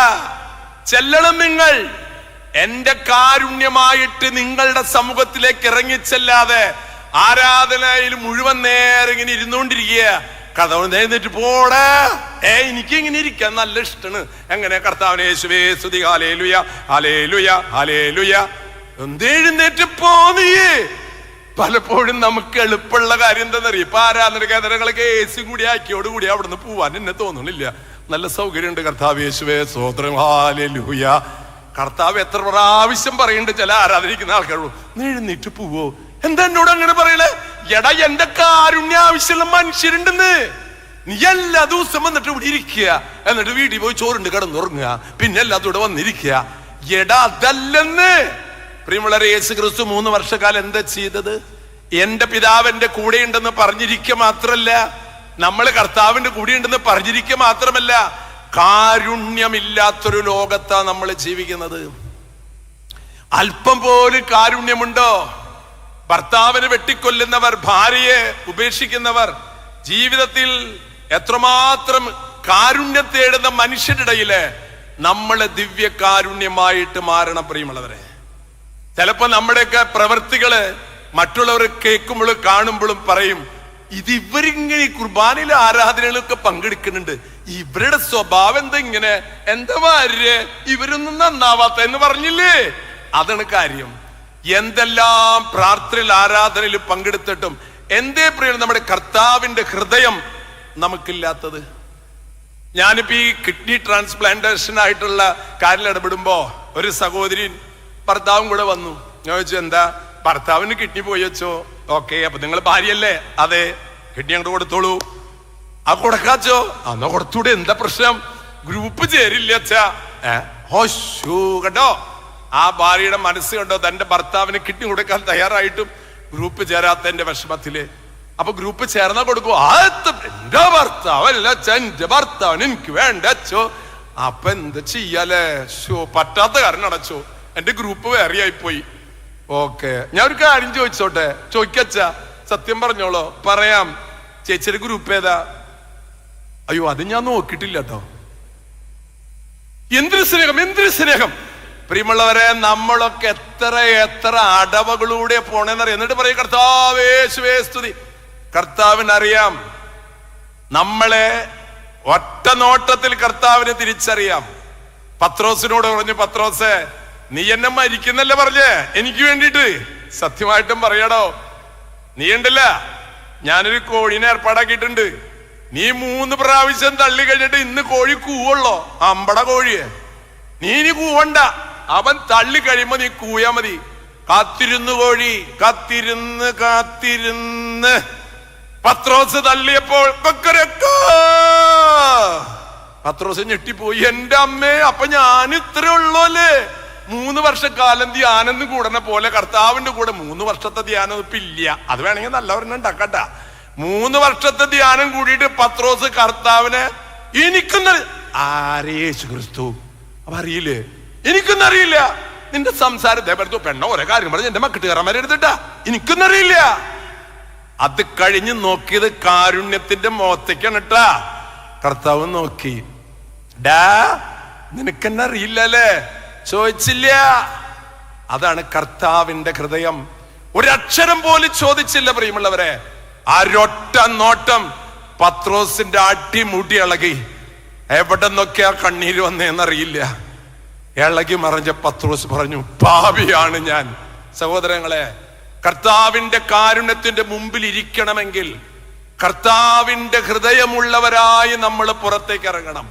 ചെല്ലണം നിങ്ങൾ. എന്റെ കാരുണ്യമായിട്ട് നിങ്ങളുടെ സമൂഹത്തിലേക്ക് ഇറങ്ങിച്ചല്ലാതെ ആരാധനയിൽ മുഴുവൻ നേരം ഇങ്ങനെ ഇരുന്നുകൊണ്ടിരിക്കുക. കഥ എഴുന്നേറ്റ് പോടാ. എനിക്ക് ഇങ്ങനെ ഇരിക്കാൻ നല്ല ഇഷ്ടമാണ്. എങ്ങനെ? കർത്താവിനെ യേശുവേ സ്തുതി, ഹല്ലേലൂയ ഹല്ലേലൂയ ഹല്ലേലൂയ. എഴുന്നേറ്റ് പോന്നിയേ. പലപ്പോഴും നമുക്ക് എളുപ്പമുള്ള കാര്യം എന്താണെന്നറിയാം, ഇപ്പൊ ആരാധന കേന്ദ്രങ്ങളൊക്കെ AC കൂടി ആക്കിയോടുകൂടി അവിടുന്ന് പോവാൻ എന്നെ തോന്നണില്ല. നല്ല സൗകര്യമുണ്ട്. കർത്താവ് യേശുവേ സ്തോത്രം, ഹല്ലേലൂയ. കർത്താവ് എത്ര പ്രാവശ്യം പറയുന്നുണ്ട് ചില ആരാധനിക്കുന്ന ആൾക്കാരോട്, നീ എഴുന്നേറ്റ് പോവോ? എന്താ എന്നോട് അങ്ങനെ പറയണേ? എടാ, എന്റെ കാരുണ്യ ആവശ്യമുള്ള മനുഷ്യരുണ്ടെന്ന്. നീ എല്ലാ ദിവസം വന്നിട്ട് ഇവിടെ ഇരിക്കുക, എന്നിട്ട് വീട്ടിൽ പോയി ചോറുണ്ട് കിടന്നുറങ്ങുക, പിന്നെ എല്ലാത്തോടെ വന്നിരിക്കുക. എടാ, അതല്ലെന്ന്. പ്രിയമുള്ളവരെ, യേശു ക്രിസ്തു 3 വർഷക്കാലം എന്താ ചെയ്തത്? എന്റെ പിതാവിന്റെ കൂടെ ഉണ്ടെന്ന് പറഞ്ഞിരിക്കുക മാത്രല്ല, നമ്മൾ കർത്താവിന്റെ കൂടെ ഉണ്ടെന്ന് പറഞ്ഞിരിക്കുക മാത്രമല്ല, കാരുണ്യമില്ലാത്തൊരു ലോകത്താ നമ്മൾ ജീവിക്കുന്നത്. അല്പം പോലും കാരുണ്യമുണ്ടോ? ഭർത്താവിനെ വെട്ടിക്കൊല്ലുന്നവർ, ഭാര്യയെ ഉപേക്ഷിക്കുന്നവർ, ജീവിതത്തിൽ എത്രമാത്രം കാരുണ്യം തേടുന്ന മനുഷ്യരിടയില് നമ്മളെ ദിവ്യ കാരുണ്യമായിട്ട് മാറണം. പ്രിയമുള്ളവരെ, ചിലപ്പോ നമ്മുടെയൊക്കെ പ്രവൃത്തികള് മറ്റുള്ളവർ കേൾക്കുമ്പോഴും കാണുമ്പോഴും പറയും, ഇത് ഇവരിങ്ങനെ കുർബാനയിലെ ആരാധനകളൊക്കെ പങ്കെടുക്കുന്നുണ്ട്, ഇവരുടെ സ്വഭാവം എന്താ ഇങ്ങനെ, എന്താ ഭാര്യ ഇവരൊന്നും നന്നാവാത്ത എന്ന് പറഞ്ഞില്ലേ? അതാണ് കാര്യം. എന്തെല്ലാം പ്രാർത്ഥനയിൽ ആരാധനയിൽ പങ്കെടുത്തിട്ടും എന്തേ പ്രിയ നമ്മുടെ കർത്താവിന്റെ ഹൃദയം നമുക്കില്ലാത്തത്? ഞാനിപ്പോ ഈ കിഡ്നി ട്രാൻസ്പ്ലാന്റേഷൻ ആയിട്ടുള്ള കാര്യം ഇടപെടുമ്പോ ഒരു സഹോദരി ഭർത്താവും കൂടെ വന്നു. ഞാൻ ചോദിച്ചു, എന്താ ഭർത്താവിന് കിഡ്നി പോയി വെച്ചോ? ഓക്കെ, അപ്പൊ നിങ്ങൾ ഭാര്യയല്ലേ? അതെ. കിഡ്നി അങ്ങോട്ട് കൊടുത്തോളൂ. ആ കൊടുക്കാച്ചോ? എന്നാ കൊടുത്തൂടെ, എന്താ പ്രശ്നം? ഗ്രൂപ്പ് ചേരില്ല അച്ഛാ. കേട്ടോ, ആ ഭാര്യയുടെ മനസ്സ് കണ്ടോ, തന്റെ ഭർത്താവിന് കിഡ്നി കൊടുക്കാൻ തയ്യാറായിട്ടും ഗ്രൂപ്പ് ചേരാത്തതിന്റെ വിഷമത്തില്. അപ്പൊ ഗ്രൂപ്പ് ചേർന്നാ കൊടുക്കോ? എന്റെ ഭർത്താവല്ല അച്ഛാ, എന്റെ ഭർത്താവിന് എനിക്ക് വേണ്ട അച്ഛോ. അപ്പൊ എന്താ ചെയ്യാലേ? പറ്റാത്ത കാരണം അടച്ചോ, എന്റെ ഗ്രൂപ്പ് വേറെയായി പോയി. ഓക്കെ, ഞാൻ ഒരു കാര്യം ചോദിച്ചോട്ടെ? ചോദിക്കച്ചാ, സത്യം പറഞ്ഞോളോ? പറയാം. ചേച്ചിയുടെ ഗ്രൂപ്പ് ഏതാ? അയ്യോ, അത് ഞാൻ നോക്കിയിട്ടില്ല കേട്ടോ. എന്തൊരു സ്നേഹം, എന്തൊരു സ്നേഹം! പ്രിയമുള്ളവരെ, നമ്മളൊക്കെ എത്ര എത്ര അടവുകളിലൂടെ പോണെന്നറിയാം. എന്നിട്ട് പറയും, കർത്താവേ യേശുവേ സ്തുതി. കർത്താവിനറിയാം നമ്മളെ. ഒറ്റ നോട്ടത്തിൽ കർത്താവിനെ തിരിച്ചറിയാം. പത്രോസിനോട് പറഞ്ഞു, പത്രോസേ, നീ എന്നെ മരിക്കുന്നല്ലേ പറഞ്ഞേ എനിക്ക് വേണ്ടിട്ട്? സത്യമായിട്ടും പറയാടോ, നീ ഉണ്ടല്ല, ഞാനൊരു കോഴീനെ ഏർപ്പാടാക്കിയിട്ടുണ്ട്. നീ 3 പ്രാവശ്യം തള്ളി കഴിഞ്ഞിട്ട് ഇന്ന് കോഴി കൂവുള്ളോ? അമ്പട കോഴിയെ നീ ഇനി കൂവണ്ട. അവൻ തള്ളി കഴിയുമ്പോ നീ കൂയാ മതി. കാത്തിരുന്നു കോഴി, കാത്തിരുന്ന് കാത്തിരുന്ന് പത്രോസ് തള്ളിയപ്പോൾ പത്രോസ് ഞെട്ടിപ്പോയി. എന്റെ അമ്മേ, അപ്പൊ ഞാൻ ഇത്രേ ഉള്ളൂ അല്ലേ? 3 വർഷക്കാലം ധ്യാനം കൂടണ പോലെ കർത്താവിന്റെ കൂടെ 3 വർഷത്തെ ധ്യാനം ഇപ്പൊ ഇല്ല. അത് വേണമെങ്കിൽ നല്ലവരെന്നെ ഉണ്ടാക്കട്ട. 3 വർഷത്തെ ധ്യാനം കൂടിയിട്ട് പത്രോസ് കർത്താവിനെ ആരേ യേശു ക്രിസ്തു അപ്പൊ അറിയില്ലേ? എനിക്കൊന്നും അറിയില്ല. നിന്റെ സംസാരത്തെ പറ്റൂ പെണ്ണ ഓരോ കാര്യം പറഞ്ഞ് എന്റെ മക്കിട്ട് കയറാൻ വരെ എടുത്തിട്ടാ, എനിക്കൊന്നും അറിയില്ല. അത് കഴിഞ്ഞ് നോക്കിയത് കാരുണ്യത്തിന്റെ മുഖത്തേക്കാണ് കേട്ടാ. കർത്താവ് നോക്കി, ഡാ നിനക്കെന്നെ അറിയില്ലല്ലേ? ചോദിച്ചില്ല. അതാണ് കർത്താവിന്റെ ഹൃദയം. ഒരക്ഷരം പോലും ചോദിച്ചില്ല പ്രിയമുള്ളവരെ. ഒരൊറ്റ നോട്ടം പത്രോസിന്റെ അടിമുടി ഇളകി. എവിടെ നിന്നൊക്കെ ആ കണ്ണീര് വന്നേന്നറിയില്ല. ഇളകി മറിഞ്ഞ പത്രോസ് പറഞ്ഞു, പാപിയാണ് ഞാൻ. സഹോദരങ്ങളെ, കർത്താവിന്റെ കാരുണ്യത്തിന്റെ മുമ്പിൽ ഇരിക്കണമെങ്കിൽ കർത്താവിന്റെ ഹൃദയമുള്ളവരായി നമ്മൾ പുറത്തേക്ക് ഇറങ്ങണം.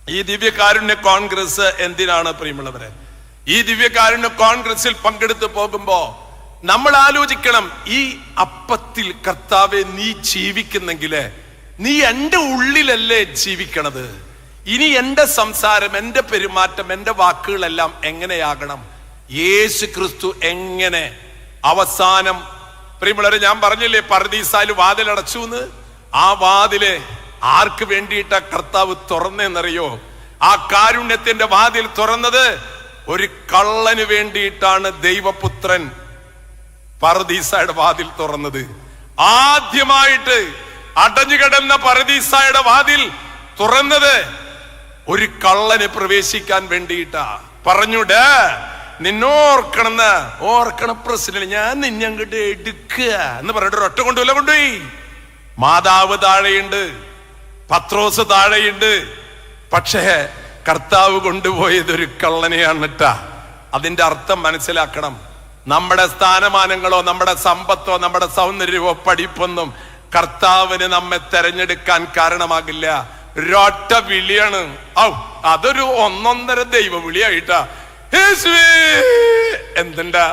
ഈ ദിവ്യകാരുണ്യ കോൺഗ്രസ് എന്തിനാണ് പ്രിയമുള്ളവരെ? ഈ ദിവ്യകാരുണ്യ കോൺഗ്രസിൽ പങ്കെടുത്ത് പോകുമ്പോ നമ്മൾ ആലോചിക്കണം, ഈ അപ്പത്തിൽ കർത്താവെ നീ ജീവിക്കുന്നെങ്കില് നീ എൻ്റെ ഉള്ളിലല്ലേ ജീവിക്കണത്? ഇനി എൻ്റെ സംസാരം, എൻ്റെ പെരുമാറ്റം, എൻ്റെ വാക്കുകളെല്ലാം എങ്ങനെയാകണം? യേശു ക്രിസ്തു എങ്ങനെ അവസാനം, പ്രിയമുള്ളവരെ, ഞാൻ പറഞ്ഞില്ലേ പറുദീസായിൽ വാതിലടച്ചു എന്ന്. ആ വാതില് ആർക്ക് വേണ്ടിയിട്ടാ കർത്താവ് തുറന്നെന്നറിയോ? ആ കാരുണ്യത്തിന്റെ വാതിൽ തുറന്നത് ഒരു കള്ളന് വേണ്ടിയിട്ടാണ്. ദൈവപുത്രൻ പറുദീസായുടെ വാതിൽ തുറന്നത്. ആദ്യമായിട്ട് അടഞ്ഞുകിടന്ന പറുദീസായുടെ വാതിൽ തുറന്നത് ഒരു കള്ളന് പ്രവേശിക്കാൻ വേണ്ടിയിട്ടാ. പറഞ്ഞുടേ, നിന്നോർക്കണെന്ന് ഓർക്കണ പ്രശ്നമില്ല, ഞാൻ നിന്നെ അങ്ങോട്ട് എടുക്കുക എന്ന് പറഞ്ഞിട്ട് ഒരൊറ്റ കൊണ്ടുപോയി. മാതാവ് താഴെയുണ്ട്, പത്രോസ് താഴെയുണ്ട്. പക്ഷേ കർത്താവ് കൊണ്ടുപോയത് ഒരു കള്ളനെയാണ് ട്ടാ. അതിന്റെ അർത്ഥം മനസ്സിലാക്കണം. നമ്മുടെ സ്ഥാനമാനങ്ങളോ നമ്മുടെ സമ്പത്തോ നമ്മുടെ സൗന്ദര്യമോ പഠിപ്പൊന്നും കർത്താവിന് നമ്മെ തെരഞ്ഞെടുക്കാൻ കാരണമാകില്ല. ഒരൊറ്റ വിളിയാണ്. അതൊരു ഒന്നൊന്നര ദൈവ വിളിയായിട്ടാ. എന്തെണ്ടാ,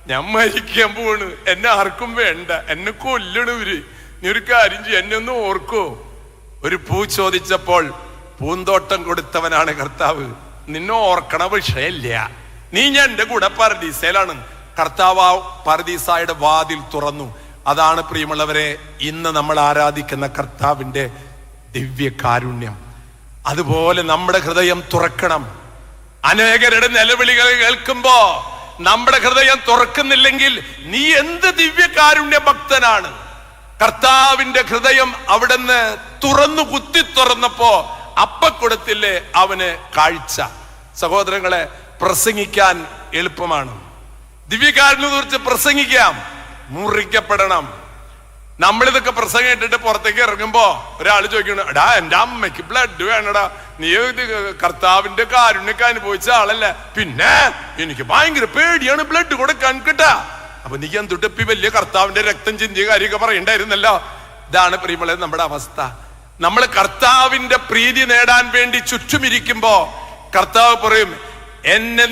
ഞാൻ മരിക്കാൻ പോണ്, എന്നെ ആർക്കും വേണ്ട, എന്നെ കൊല്ലണവര്, നീ ഒരു കാര്യം ചെയ്യ, എന്നെ ഒന്ന് ഓർക്കോ. ഒരു പൂ ചോദിച്ചപ്പോൾ പൂന്തോട്ടം കൊടുത്തവനാണ് കർത്താവ്. നിന്നെ ഓർക്കണ വിഷയമില്ല, നീ ഞാൻ എന്റെ കൂടെ പറുദീസയിലാണ്. കർത്താവ് പറുദീസായുടെ വാതിൽ തുറന്നു. അതാണ് പ്രിയമുള്ളവരെ ഇന്ന് നമ്മൾ ആരാധിക്കുന്ന കർത്താവിന്റെ ദിവ്യ കാരുണ്യം. അതുപോലെ നമ്മുടെ ഹൃദയം തുറക്കണം. അനേകരുടെ നിലവിളികൾ കേൾക്കുമ്പോ നമ്മുടെ ഹൃദയം തുറക്കുന്നില്ലെങ്കിൽ നീ എന്ത് ദിവ്യ കാരുണ്യ ഭക്തനാണ്? കർത്താവിന്റെ ഹൃദയം അവിടുന്ന് തുറന്നു കുത്തി തുറന്നപ്പോ അപ്പ കൊടുത്തില്ലേ അവന് കാഴ്ച. സഹോദരങ്ങളെ, പ്രസംഗിക്കാൻ എളുപ്പമാണ്. ദിവ്യകാരുണ്യത്തെ കുറിച്ച് പ്രസംഗിക്കാം, മുറിക്കപ്പെടണം. നമ്മളിതൊക്കെ പ്രസംഗം ഇട്ടിട്ട് പുറത്തേക്ക് ഇറങ്ങുമ്പോ ഒരാൾ ചോദിക്കണം, എടാ എന്റെ അമ്മയ്ക്ക് ബ്ലഡ് വേണടാ, നീ കർത്താവിന്റെ കാരുണ്യൊക്കെ അനുഭവിച്ച ആളല്ല. പിന്നെ എനിക്ക് ഭയങ്കര പേടിയാണ് ബ്ലഡ് കൊടുക്കാൻ കിട്ടാ. അപ്പൊ നീ എന്തുട്ടപ്പി വലിയ കർത്താവിന്റെ രക്തം ചിന്തിയ കാര്യമൊക്കെ പറയണ്ടായിരുന്നല്ലോ. ഇതാണ് പ്രിയമുള്ള നമ്മുടെ അവസ്ഥ. നമ്മൾ കർത്താവിന്റെ പ്രീതി നേടാൻ വേണ്ടി ചുറ്റുമിരിക്കുമ്പോ കർത്താവ് പറയും, എന്നെ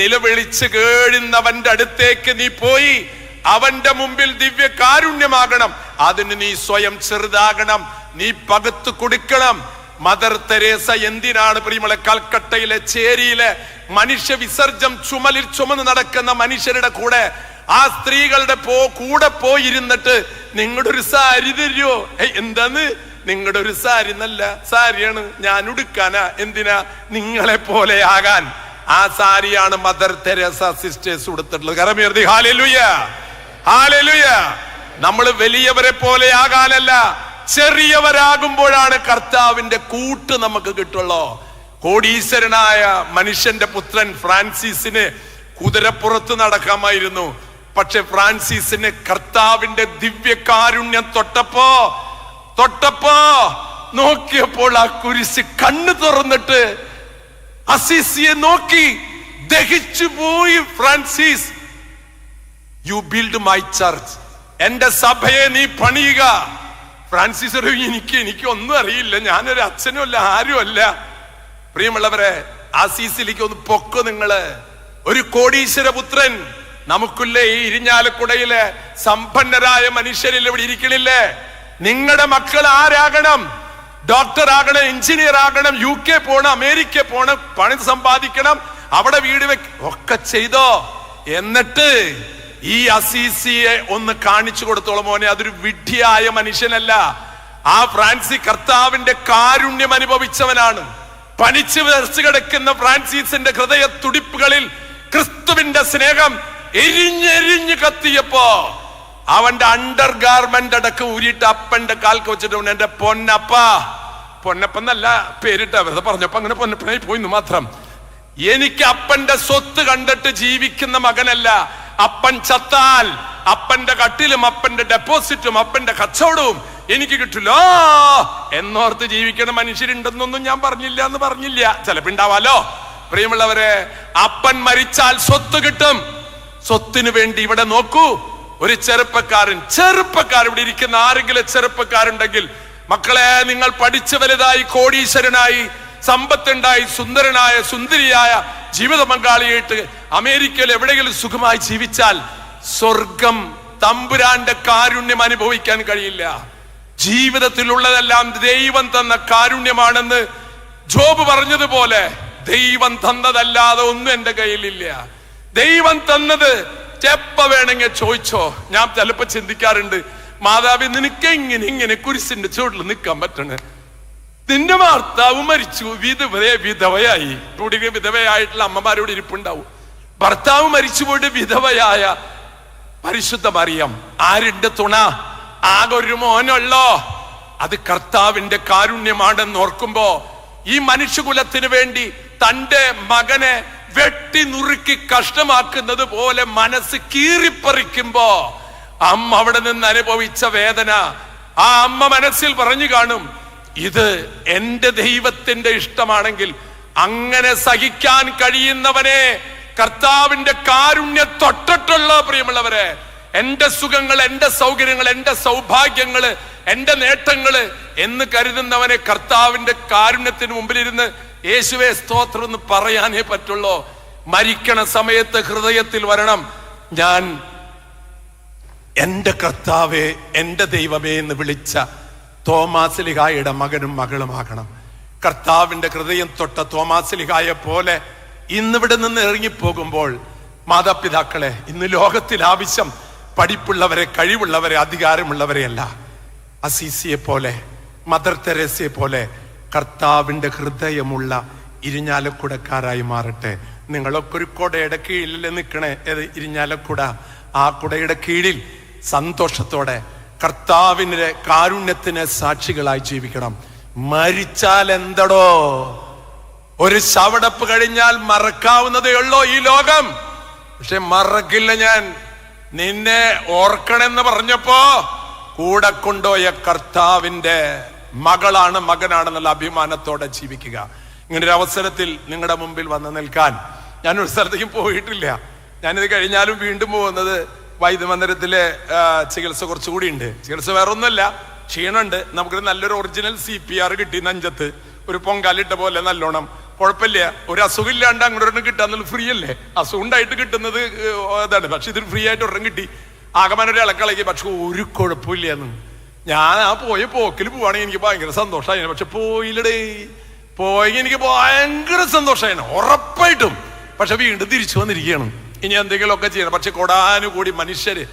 നിലവിളിച്ച് കേഴുന്നവന്റെ അടുത്തേക്ക് നീ പോയി അവന്റെ മുമ്പിൽ ദിവ്യ കാരുണ്യമാകണം. അതിന് നീ സ്വയം ചെറുതാകണം, നീ പകുത്തു കൊടുക്കണം. മദർ തെരേസ എന്തിനാണ് പ്രിയമുള്ള കൽക്കട്ടയിലെ ചേരിയിലെ മനുഷ്യ വിസർജം ചുമലിൽ ചുമന്ന് നടക്കുന്ന മനുഷ്യരുടെ കൂടെ ആ സ്ത്രീകളുടെ കൂടെ പോയിരുന്നിട്ട് നിങ്ങളുടെ ഒരു സാരി തരുമോ? എന്താന്ന് നിങ്ങളുടെ ഒരു സാരി? നല്ല സാരിയാണ്, ഞാൻ ഉടുക്കാനാ. എന്തിനാ? നിങ്ങളെ പോലെ ആകാൻ. ആ സാരിയാണ് മദർ തെരേസ സിസ്റ്റേഴ്സ് ഉടുത്തിട്ടുള്ളത്. കരമേർത്തി ഹല്ലേലൂയ, ഹല്ലേലൂയ. നമ്മൾ വലിയവരെ പോലെ ആകാനല്ല, ചെറിയവരാകുമ്പോഴാണ് കർത്താവിന്റെ കൂട്ട് നമുക്ക് കിട്ടുള്ളൂ. കോടീശ്വരനായ മനുഷ്യന്റെ പുത്രൻ ഫ്രാൻസിസിന് കുതിരപ്പുറത്ത് നടക്കാമായിരുന്നു. പക്ഷെ ഫ്രാൻസിസിന് കർത്താവിന്റെ ദിവ്യ കാരുണ്യം തൊട്ടപ്പോ നോക്കിയപ്പോൾ ആ കുരിശ് കണ്ണു തുറന്നിട്ട് അസീസിയെ നോക്കി ദഹിച്ചു പോയി. Francis, you build my church, എന്റെ സഭയെ നീ പണിയുക. ഫ്രാൻസിസ് എനിക്ക് ഒന്നും അറിയില്ല, ഞാനൊരു അച്ഛനും അല്ല, ആരും അല്ല. പ്രിയമുള്ളവരെ, അസീസിലേക്ക് ഒന്ന് പൊക്കോ നിങ്ങള്. ഒരു കോടീശ്വര പുത്രൻ നമുക്കില്ലേ? ഈ ഇരിഞ്ഞാലക്കുടയിലെ സമ്പന്നരായ മനുഷ്യരിൽ ഇവിടെ ഇരിക്കണില്ലേ? നിങ്ങളുടെ മക്കൾ ആരാകണം? ഡോക്ടർ ആകണം, എഞ്ചിനീയർ ആകണം, UK പോണം, അമേരിക്ക പോണം, പണം സമ്പാദിക്കണം, അവിടെ വീട് ഒക്കെ ചെയ്തോ. എന്നിട്ട് ഈ അസീസിയെ ഒന്ന് കാണിച്ചു കൊടുത്തോളം മോനെ, അതൊരു വിഡ്ഢിയായ മനുഷ്യനല്ല. ആ ഫ്രാൻസിസ് കർത്താവിന്റെ കാരുണ്യം അനുഭവിച്ചവനാണ്. പനിച്ചു വിറച്ചു കിടക്കുന്ന ഫ്രാൻസിസിന്റെ ഹൃദയ തുടിപ്പുകളിൽ ക്രിസ്തുവിന്റെ സ്നേഹം എരിഞ്ഞെരിഞ്ഞ് കത്തിയപ്പോ അവന്റെ അണ്ടർ ഗാർമെന്റ് അടക്കം ഊരിയിട്ട് അപ്പന്റെ കാൽക്ക് വെച്ചിട്ട്, എന്റെ പൊന്നപ്പ, പൊന്നപ്പന്നല്ല പേരിട്ട, വെറുതെ പറഞ്ഞപ്പോ അങ്ങനെ പൊന്നപ്പനായി പോയിന്ന് മാത്രം. എനിക്ക് അപ്പന്റെ സ്വത്ത് കണ്ടിട്ട് ജീവിക്കുന്ന മകനല്ല. അപ്പൻ ചത്താൽ അപ്പന്റെ കട്ടിലും അപ്പന്റെ ഡെപ്പോസിറ്റും അപ്പന്റെ കച്ചവടവും എനിക്ക് കിട്ടില്ല എന്നോർത്ത് ജീവിക്കുന്ന മനുഷ്യരുണ്ടെന്നൊന്നും ഞാൻ പറഞ്ഞില്ല എന്ന് പറഞ്ഞില്ല. ചിലപ്പോ ഉണ്ടാവാലോ. പ്രിയമുള്ളവരെ, അപ്പൻ മരിച്ചാൽ സ്വത്ത് കിട്ടും. സ്വത്തിനു വേണ്ടി ഇവിടെ നോക്കൂ, ഒരു ചെറുപ്പക്കാരൻ ഇവിടെ ഇരിക്കുന്ന ആരെങ്കിലും ചെറുപ്പക്കാരുണ്ടെങ്കിൽ, മക്കളെ, നിങ്ങൾ പഠിച്ചു വലുതായി കോടീശ്വരനായി സമ്പത്തുണ്ടായി സുന്ദരനായ സുന്ദരിയായ ജീവിത പങ്കാളിയായിട്ട് അമേരിക്കയിൽ എവിടെയെങ്കിലും സുഖമായി ജീവിച്ചാൽ സ്വർഗം തമ്പുരാന്റെ കാരുണ്യം അനുഭവിക്കാൻ കഴിയില്ല. ജീവിതത്തിലുള്ളതെല്ലാം ദൈവം തന്ന കാരുണ്യമാണെന്ന് ജോബ് പറഞ്ഞതുപോലെ ദൈവം തന്നതല്ലാതെ ഒന്നും എന്റെ കയ്യിലില്ല. ദൈവം തന്നത് എപ്പ വേണമെങ്കിൽ ചോദിച്ചോ. ഞാൻ ചിലപ്പോ ചിന്തിക്കാറുണ്ട്, മാതാവി നിനക്ക് ഇങ്ങനെ കുരിശിന്റെ ചുവട്ടിൽ നിൽക്കാൻ പറ്റണ? നിന്റെ ഭർത്താവ് മരിച്ചു, വിധവയായി. ഇവിടെ വിധവയായിട്ടുള്ള അമ്മമാരോട് ഇരിപ്പുണ്ടാവും. ഭർത്താവ് മരിച്ചു പോയിട്ട് വിധവയായ പരിശുദ്ധ മറിയം ആരുടെ തുണ? ആകെ ഒരു മോനുള്ളോ? അത് കർത്താവിന്റെ കാരുണ്യമാണെന്ന് ഓർക്കുമ്പോ, ഈ മനുഷ്യകുലത്തിന് വേണ്ടി തന്റെ മകനെ വെട്ടി നുറുക്കി കഷ്ടമാക്കുന്നത് പോലെ മനസ്സ് കീറിപ്പറിക്കുമ്പോ അമ്മ അവിടെ നിന്ന് അനുഭവിച്ച വേദന ആ അമ്മ മനസ്സിൽ പറഞ്ഞു കാണും, ഇത് എന്റെ ദൈവത്തിന്റെ ഇഷ്ടമാണെങ്കിൽ അങ്ങനെ സഹിക്കാൻ കഴിയുന്നവനെ കർത്താവിന്റെ കാരുണ്യ തൊട്ടിട്ടുള്ള. പ്രിയമുള്ളവരെ, എന്റെ സുഖങ്ങൾ, എന്റെ സൗകര്യങ്ങൾ, എന്റെ സൗഭാഗ്യങ്ങള്, എന്റെ നേട്ടങ്ങള് എന്ന് കരുതുന്നവനെ കർത്താവിന്റെ കാരുണ്യത്തിന് മുമ്പിലിരുന്ന് യേശുവേ സ്തോത്രം എന്ന് പറയാനേ പറ്റുള്ളൂ. മരിക്കണ സമയത്ത് ഹൃദയത്തിൽ വരണം, ഞാൻ എന്റെ കർത്താവേ എന്റെ ദൈവമേ എന്ന് വിളിച്ച തോമാസ്ലിഹായുടെ മകനും മകളുമാകണം. കർത്താവിന്റെ ഹൃദയം തൊട്ട തോമാസ്ലിഹായെ പോലെ ഇന്നിവിടെ നിന്ന് ഇറങ്ങിപ്പോകുമ്പോൾ, മാതാപിതാക്കളെ, ഇന്ന് ലോകത്തിൽ ആവശ്യം പഠിപ്പുള്ളവരെ, കഴിവുള്ളവരെ, അധികാരമുള്ളവരെയല്ല. അസീസിയെ പോലെ, മദർ തെരേസയെ പോലെ കർത്താവിന്റെ ഹൃദയമുള്ള ഇരിഞ്ഞാലക്കുടക്കാരായി മാറട്ടെ. നിങ്ങളൊക്കെ ഒരു കുടയുടെ കീഴിൽ നിൽക്കണേ. ഇരിഞ്ഞാലക്കുട. ആ കുടയുടെ കീഴിൽ സന്തോഷത്തോടെ കർത്താവിന്റെ കാരുണ്യത്തിന് സാക്ഷികളായി ജീവിക്കണം. മരിച്ചാൽ എന്തടോ, ഒരു ശവടപ്പ് കഴിഞ്ഞാൽ മറക്കാവുന്നതേ ഉള്ളൂ ഈ ലോകം. പക്ഷെ മറക്കില്ല ഞാൻ. നിന്നെ ഓർക്കണെന്ന് പറഞ്ഞപ്പോ കൂടെ കൊണ്ടുപോയ കർത്താവിന്റെ മകളാണ്, മകനാണെന്നുള്ള അഭിമാനത്തോടെ ജീവിക്കുക. ഇങ്ങനൊരു അവസരത്തിൽ നിങ്ങളുടെ മുമ്പിൽ വന്ന് നിൽക്കാൻ ഞാനൊരു സ്ഥലത്തേക്കും പോയിട്ടില്ല. ഞാനിത് കഴിഞ്ഞാലും വീണ്ടും പോകുന്നത് വൈദ്യമന്ദിരത്തിലെ ചികിത്സ കുറച്ചുകൂടി ഉണ്ട്. ചികിത്സ വേറെ ഒന്നുമല്ല, ക്ഷീണമുണ്ട്. നമുക്കൊരു നല്ലൊരു ഒറിജിനൽ CPR കിട്ടി. നെഞ്ചത്ത് ഒരു പൊങ്കാലിട്ട പോലെ നല്ലോണം. കുഴപ്പമില്ല, ഒരു അസുഖം ഇല്ലാണ്ട് അങ്ങോട്ടൊരെണ്ണം കിട്ടാന്നുള്ള ഫ്രീ അല്ലേ. അസുഖം ഉണ്ടായിട്ട് കിട്ടുന്നത് ഇതാണ്. പക്ഷെ ഇതിന് ഫ്രീ ആയിട്ട് ഒരെണ്ണം കിട്ടി. ആകമാനൊരു ഇളക്കളക്കി. പക്ഷെ ഒരു കുഴപ്പമില്ലെന്ന്. ഞാൻ ആ പോയ പോക്കിൽ പോവാണെങ്കിൽ എനിക്ക് ഭയങ്കര സന്തോഷമായിരുന്നു. പക്ഷെ പോയില്ലടേ. പോയെങ്കിൽ എനിക്ക് ഭയങ്കര സന്തോഷമായിരുന്നു ഉറപ്പായിട്ടും. പക്ഷെ വീണ്ടും തിരിച്ചു വന്നിരിക്കുകയാണ്. ഇനി എന്തെങ്കിലുമൊക്കെ ചെയ്യണം. പക്ഷെ കൊടാനുകൂടി മനുഷ്യര്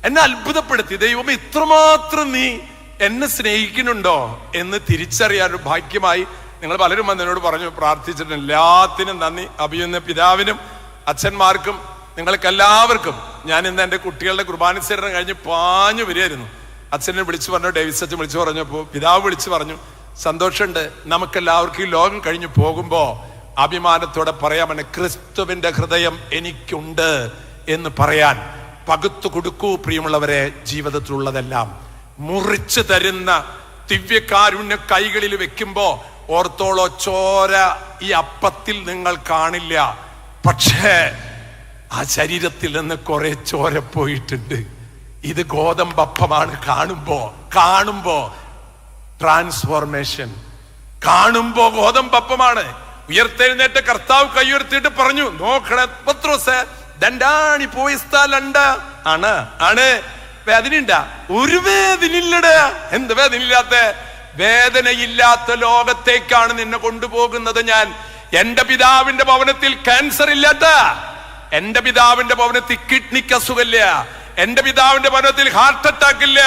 എന്നെ അത്ഭുതപ്പെടുത്തി. ദൈവം ഇത്രമാത്രം നീ എന്നെ സ്നേഹിക്കുന്നുണ്ടോ എന്ന് തിരിച്ചറിയാനൊരു ഭാഗ്യമായി. നിങ്ങൾ പലരും എന്നോട് പറഞ്ഞു, പ്രാർത്ഥിച്ചിട്ടുണ്ട്. എല്ലാത്തിനും നന്ദി. അഭിയുന്ന പിതാവിനും അച്ഛന്മാർക്കും നിങ്ങൾക്കെല്ലാവർക്കും. ഞാൻ ഇന്ന് എൻ്റെ കുട്ടികളുടെ കുർബാനസ്വീകരണം കഴിഞ്ഞ് പാഞ്ഞു വരികയായിരുന്നു. അച്ഛനെ വിളിച്ചു പറഞ്ഞു, ഡേവിസ് അച്ഛൻ വിളിച്ചു പറഞ്ഞപ്പോൾ പിതാവ് വിളിച്ചു പറഞ്ഞു, സന്തോഷമുണ്ട്, നമുക്കെല്ലാവർക്കും ഈ ലോകം കഴിഞ്ഞു പോകുമ്പോ അഭിമാനത്തോടെ പറയാമെന്ന്, ക്രിസ്തുവിന്റെ ഹൃദയം എനിക്കുണ്ട് എന്ന് പറയാൻ. പകുത്തു കൊടുക്കൂ പ്രിയമുള്ളവരെ. ജീവിതത്തിലുള്ളതെല്ലാം മുറിച്ചു തരുന്ന ദിവ്യകാരുണ്യ കൈകളിൽ വെക്കുമ്പോ ഓർത്തോളോ, ചോര ഈ അപ്പത്തിൽ നിങ്ങൾ കാണില്ല. പക്ഷേ ആ ശരീരത്തിൽ നിന്ന് കുറെ ചോര പോയിട്ടുണ്ട്. ഇത് ഗോതമ്പപ്പമാണ്. കാണുമ്പോ ട്രാൻസ്ഫോർമേഷൻ, കാണുമ്പോ ഗോതമ്പപ്പമാണ്. ഉയർത്തെഴുന്നേറ്റ കർത്താവ് കൈയുയർത്തിയിട്ട് പറഞ്ഞു, നോക്കണേ പത്രോസേ, ദണ്ടാണി പോയി സ്ഥലണ്ട്. ആണ് വേദനയുണ്ട? ഒരു വേദനയില്ലട. എന്ത് വേദനയില്ലാത്ത? വേദനയില്ലാത്ത ലോകത്തേക്കാണ് നിന്നെ കൊണ്ടുപോകുന്നത് ഞാൻ. എന്റെ പിതാവിന്റെ ഭവനത്തിൽ ക്യാൻസർ ഇല്ലാത്ത, എന്റെ പിതാവിന്റെ ഭവനത്തിൽ കിഡ്നിക്ക് അസുഖമില്ല, എന്റെ പിതാവിന്റെ ഭവനത്തിൽ ഹാർട്ട് അറ്റാക്ക് ഇല്ല,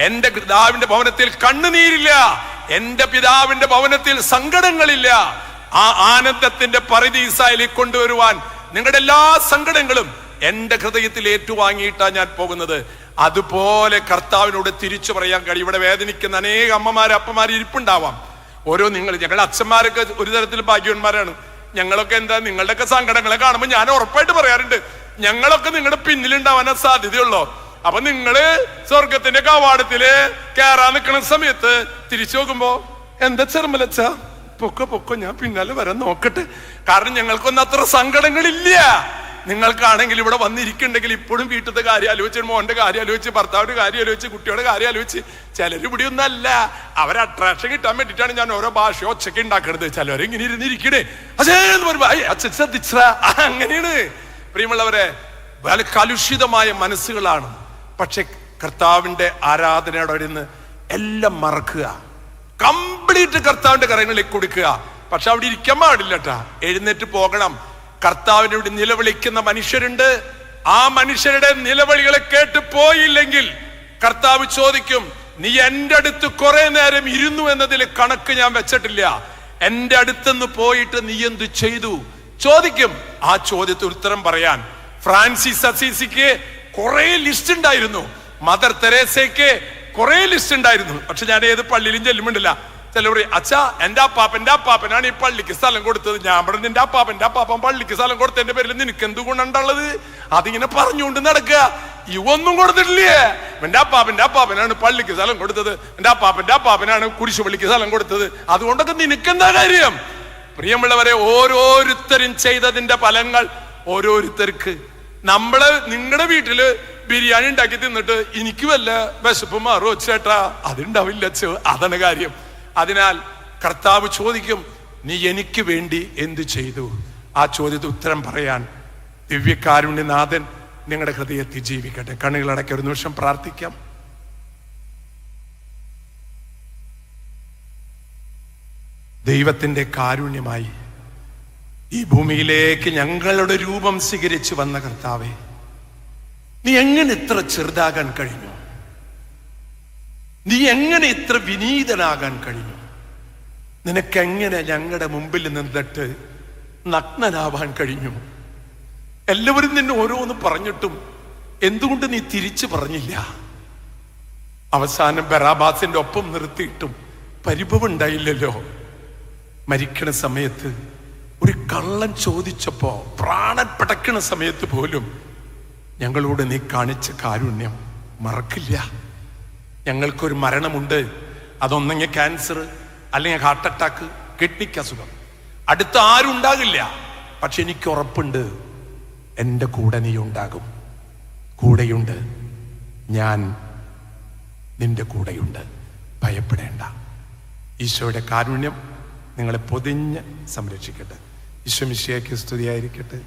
എന്റെ പിതാവിന്റെ ഭവനത്തിൽ കണ്ണുനീരില്ല, എന്റെ പിതാവിന്റെ ഭവനത്തിൽ സങ്കടങ്ങളില്ല. ആ ആനന്ദത്തിന്റെ പറുദീസയിലേക്ക് കൊണ്ടുവരുവാൻ നിങ്ങളുടെ എല്ലാ സങ്കടങ്ങളും എന്റെ ഹൃദയത്തിൽ ഏറ്റുവാങ്ങിയിട്ടാണ് ഞാൻ പോകുന്നത്. അതുപോലെ കർത്താവിനോട് തിരിച്ചു പറയാൻ കഴിയും. ഇവിടെ വേദനിക്കുന്ന അനേക അമ്മമാര് അപ്പമാര് ഇരിപ്പുണ്ടാവാം. ഓരോ ഞങ്ങളുടെ അച്ഛന്മാരൊക്കെ ഒരു തരത്തിൽ ഭാഗ്യവന്മാരാണ്. ഞങ്ങളൊക്കെ എന്താ നിങ്ങളുടെയൊക്കെ സങ്കടങ്ങളെ കാണുമ്പോൾ ഞാൻ ഉറപ്പായിട്ട് പറയാറുണ്ട്, ഞങ്ങളൊക്കെ നിങ്ങളുടെ പിന്നിലുണ്ടാവാൻ സാധ്യതയുള്ളൂ. അപ്പൊ നിങ്ങള് സ്വർഗത്തിന്റെ കവാടത്തില് കയറാൻ നിൽക്കുന്ന സമയത്ത് തിരിച്ചു നോക്കുമ്പോ എന്താ ചെറുമലച്ച പൊക്കോ ഞാൻ പിന്നാലെ വരാൻ നോക്കട്ടെ. കാരണം ഞങ്ങൾക്കൊന്നും അത്ര സങ്കടങ്ങളില്ല. നിങ്ങൾക്കാണെങ്കിൽ ഇവിടെ വന്നിരിക്കുന്നുണ്ടെങ്കിൽ ഇപ്പോഴും വീട്ടിലത്തെ കാര്യം ആലോചിച്ച്, മോന്റെ കാര്യം ആലോചിച്ച്, ഭർത്താവിന്റെ കാര്യം ആലോചിച്ച്, കുട്ടിയുടെ കാര്യം ആലോചിച്ച്. ചിലർ ഇവിടെ ഒന്നും അല്ല, അവരെ അട്രാക്ഷൻ കിട്ടാൻ വേണ്ടിയിട്ടാണ് ഞാൻ ഓരോ ഭാഷ ഒച്ചയ്ക്ക് ഉണ്ടാക്കണത്. ചിലവരെ ഇങ്ങനെ ഇരുന്നിരിക്കണേ അച്ഛൻ പറയുമ്പോ അച്ഛൻ ശ്രദ്ധിച്ച അങ്ങനെയാണ്. പ്രിയമുള്ളവരെ, കലുഷിതമായ മനസ്സുകളാണ്. പക്ഷെ കർത്താവിന്റെ ആരാധനയോടെ ഇരുന്ന് എല്ലാം മറക്കുക, കംപ്ലീറ്റ് കർത്താവിന്റെ കരങ്ങളിലേക്ക് കൊടുക്കുക. പക്ഷെ അവിടെ ഇരിക്കാൻ പാടില്ല കേട്ടാ, എഴുന്നേറ്റ് പോകണം. കർത്താവിനോട് നിലവിളിക്കുന്ന മനുഷ്യരുണ്ട്. ആ മനുഷ്യരുടെ നിലവിളികളെ കേട്ട് പോയില്ലെങ്കിൽ കർത്താവ് ചോദിക്കും, നീ എന്റെ അടുത്ത് കുറെ നേരം ഇരുന്നു എന്നതിൽ കണക്ക് ഞാൻ വെച്ചിട്ടില്ല, എന്റെ അടുത്തുനിന്ന് പോയിട്ട് നീ എന്ത് ചെയ്തു ചോദിക്കും. ആ ചോദ്യത്തിന് ഉത്തരം പറയാൻ ഫ്രാൻസിസ് അസീസിക്ക് കുറെ ലിസ്റ്റ് ഉണ്ടായിരുന്നു, മദർ തെരേസയ്ക്ക് കുറെ ലിസ്റ്റ് ഉണ്ടായിരുന്നു. പക്ഷെ ഞാൻ ഏത് പള്ളിയിലും ചെല്ലുമുണ്ടില്ല. ചിലർ അച്ഛാ എന്റെ അപ്പാപ്പനാണ് ഈ പള്ളിക്ക് സ്ഥലം കൊടുത്തത്. ഞാൻ പറഞ്ഞു, നിന്റെ അപ്പാപ്പൻ പള്ളിക്ക് സ്ഥലം കൊടുത്തതിന്റെ പേരിൽ നിനക്ക് എന്ത് ഗുണമുണ്ടുള്ളത്? അതിങ്ങനെ പറഞ്ഞുകൊണ്ട് നടക്കുക. ഒന്നും കൊടുത്തിട്ടില്ലേ? എന്റെ അപ്പാപ്പനാണ് പള്ളിക്ക് സ്ഥലം കൊടുത്തത്, എന്റെ അപ്പാപ്പനാണ് കുരിശുപള്ളിക്ക് സ്ഥലം കൊടുത്തത്, അതുകൊണ്ടൊക്കെ നിനക്കെന്താ കാര്യം? പ്രിയമുള്ളവരെ, ഓരോരുത്തരും ചെയ്തതിന്റെ ഫലങ്ങൾ ഓരോരുത്തർക്ക്. നിങ്ങളുടെ വീട്ടില് ബിരിയാണി ഉണ്ടാക്കി തിന്നിട്ട് എനിക്ക് വല്ല വിശപ്പ് മാറോ ചേട്ടാ? അതുണ്ടാവില്ല. അതാണ് കാര്യം. അതിനാൽ കർത്താവ് ചോദിക്കും, നീ എനിക്ക് വേണ്ടി എന്ത് ചെയ്തു? ആ ചോദ്യത്തിന് ഉത്തരം പറയാൻ ദിവ്യകാരുണ്യനാഥൻ നിങ്ങളുടെ ഹൃദയത്തിൽ ജീവിക്കട്ടെ. കണ്ണുകളടക്കി ഒരു നിമിഷം പ്രാർത്ഥിക്കാം. ദൈവത്തിന്റെ കാരുണ്യമായി ഈ ഭൂമിയിലേക്ക് ഞങ്ങളുടെ രൂപം സ്വീകരിച്ചു വന്ന കർത്താവേ, നീ എങ്ങനെ ഇത്ര ചെറുതാകാൻ കഴിഞ്ഞു? നീ എങ്ങനെ ഇത്ര വിനീതനാകാൻ കഴിഞ്ഞു? നിനക്കെങ്ങനെ ഞങ്ങളുടെ മുമ്പിൽ നിന്നിട്ട് നഗ്നനാവാൻ കഴിഞ്ഞു? എല്ലാവരും നിന്നെ ഓരോന്ന് പറഞ്ഞിട്ടും എന്തുകൊണ്ട് നീ തിരിച്ചു പറഞ്ഞില്ല? അവസാനം ബറാബാസിന്റെ ഒപ്പം നിർത്തിയിട്ടും പരിഭവം ഉണ്ടായില്ലല്ലോ. മരിക്കണ സമയത്ത് ഒരു കള്ളൻ ചോദിച്ചപ്പോ, പ്രാണൻ പടക്കണ സമയത്ത് പോലും ഞങ്ങളോട് നീ കാണിച്ച കാരുണ്യം മറക്കില്ല. ഞങ്ങൾക്കൊരു മരണമുണ്ട്, അതൊന്നെങ്കിൽ ക്യാൻസർ, അല്ലെങ്കിൽ ഹാർട്ട് അറ്റാക്ക്, കിഡ്നിക്ക് അസുഖം. അടുത്ത ആരും ഉണ്ടാകില്ല. പക്ഷെ എനിക്ക് ഉറപ്പുണ്ട്, എൻ്റെ കൂടെ നീ ഉണ്ടാകും. കൂടെയുണ്ട്, ഞാൻ നിന്റെ കൂടെയുണ്ട്, ഭയപ്പെടേണ്ട. ഈശോയുടെ കാരുണ്യം നിങ്ങളെ പൊതിഞ്ഞ് സംരക്ഷിക്കട്ടെ. ഈശോ മിശിഹായ്ക്ക് സ്തുതിയായിരിക്കട്ടെ.